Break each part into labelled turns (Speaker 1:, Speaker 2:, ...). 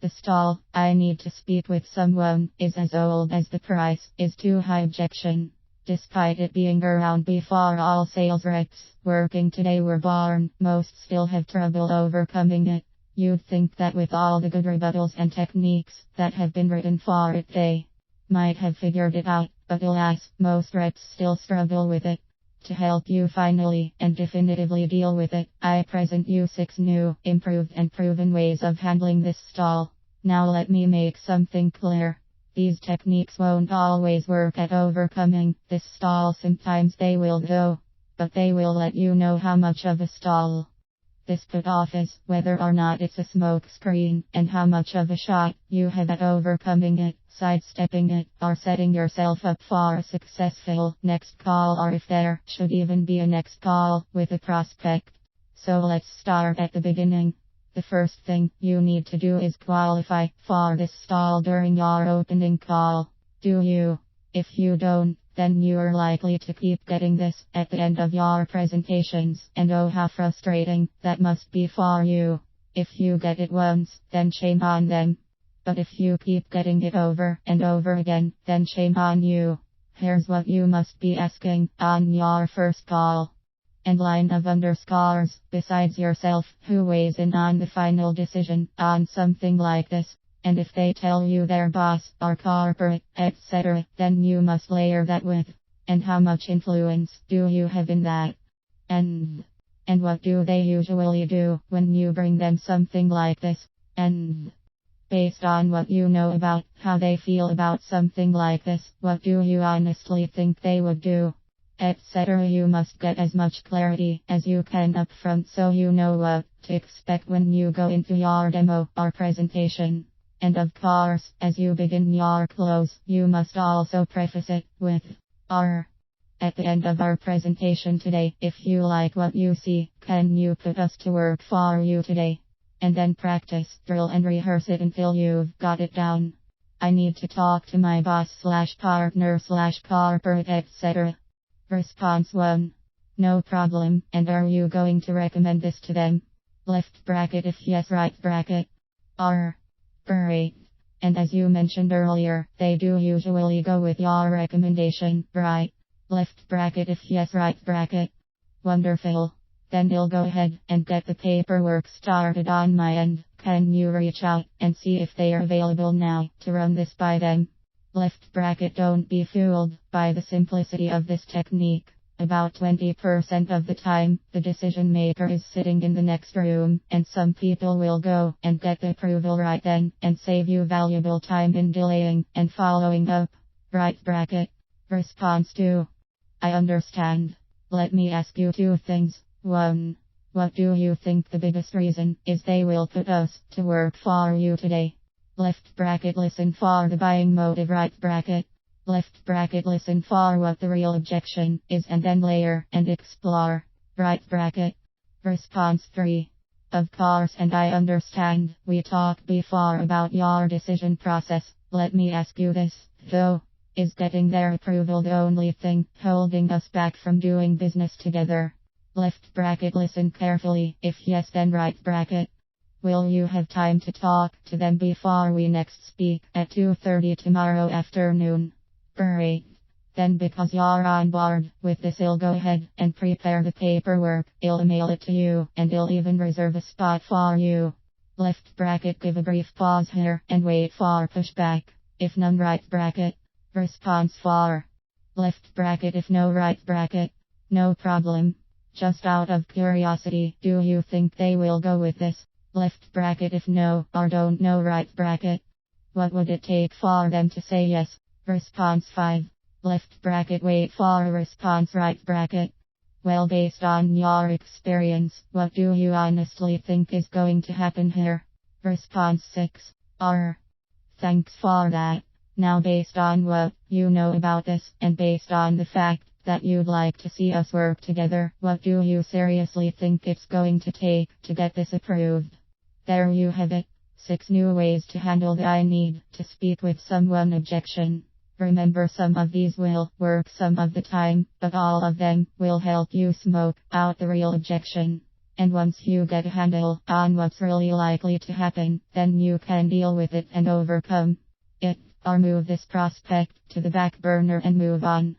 Speaker 1: The stall, "I need to speak with someone," is as old as the price is too high objection. Despite it being around before all sales reps working today were born, most still have trouble overcoming it. You'd think that with all the good rebuttals and techniques that have been written for it, they might have figured it out, but alas, most reps still struggle with it. To help you finally and definitively deal with it, I present you 6 new, improved and proven ways of handling this stall. Now let me make something clear. These techniques won't always work at overcoming this stall. Sometimes they will though, but they will let you know how much of a stall this put off is, whether or not it's a smoke screen, and how much of a shot you have at overcoming it, sidestepping it, or setting yourself up for a successful next call, or if there should even be a next call with a prospect. So let's start at the beginning. The first thing you need to do is qualify for this stall during your opening call. Do you? If you don't, then you're likely to keep getting this at the end of your presentations, and oh how frustrating that must be for you. If you get it once, then shame on them. But if you keep getting it over and over again, then shame on you. Here's what you must be asking on your first call. And line of underscores, besides yourself, who weighs in on the final decision on something like this. And if they tell you their boss or corporate, etc., then you must layer that with, and how much influence do you have in that? And what do they usually do when you bring them something like this? And based on what you know about how they feel about something like this, what do you honestly think they would do? Etc. You must get as much clarity as you can up front so you know what to expect when you go into your demo or presentation. And of course, as you begin your close, you must also preface it with "or." At the end of our presentation today, if you like what you see, can you put us to work for you today? And then practice, drill and rehearse it until you've got it down. I need to talk to my boss / partner / corporate, etc. Response 1. No problem. And are you going to recommend this to them? Left bracket if yes, right bracket. Or. Great. And as you mentioned earlier, they do usually go with your recommendation, right? Left bracket if yes, right bracket. Wonderful. Then I'll go ahead and get the paperwork started on my end. Can you reach out and see if they are available now to run this by them? Left bracket. Don't be fooled by the simplicity of this technique. About 20% of the time, the decision maker is sitting in the next room, and some people will go and get the approval right then, and save you valuable time in delaying and following up. Right bracket. Response 2. I understand. Let me ask you 2 things. 1. What do you think the biggest reason is they will put us to work for you today? Left bracket. Listen for the buying motive. Right bracket. Left bracket. Listen for what the real objection is and then layer and explore. Right bracket. Response 3. Of course, and I understand. We talked before about your decision process. Let me ask you this, though. Is getting their approval the only thing holding us back from doing business together? Left bracket. Listen carefully. If yes, then right bracket. Will you have time to talk to them before we next speak at 2:30 tomorrow afternoon? Great. Then because you're on board with this, I'll go ahead and prepare the paperwork. I'll mail it to you, and I'll even reserve a spot for you. Left bracket. Give a brief pause here and wait for pushback. If none, right bracket. Response 4. Left bracket. If no, right bracket. No problem. Just out of curiosity, do you think they will go with this? Left bracket. If no, or don't know, right bracket. What would it take for them to say yes? Response 5. Left bracket. Wait for a response. Right bracket. Well, based on your experience, what do you honestly think is going to happen here? Response 6. Or. Thanks for that. Now, based on what you know about this, and based on the fact that you'd like to see us work together, what do you seriously think it's going to take to get this approved? There you have it. 6 new ways to handle the "I need to speak with someone" objection. Remember, some of these will work some of the time, but all of them will help you smoke out the real objection. And once you get a handle on what's really likely to happen, then you can deal with it and overcome it, or move this prospect to the back burner and move on.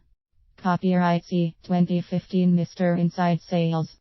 Speaker 1: Copyright C. 2015 Mr. Inside Sales.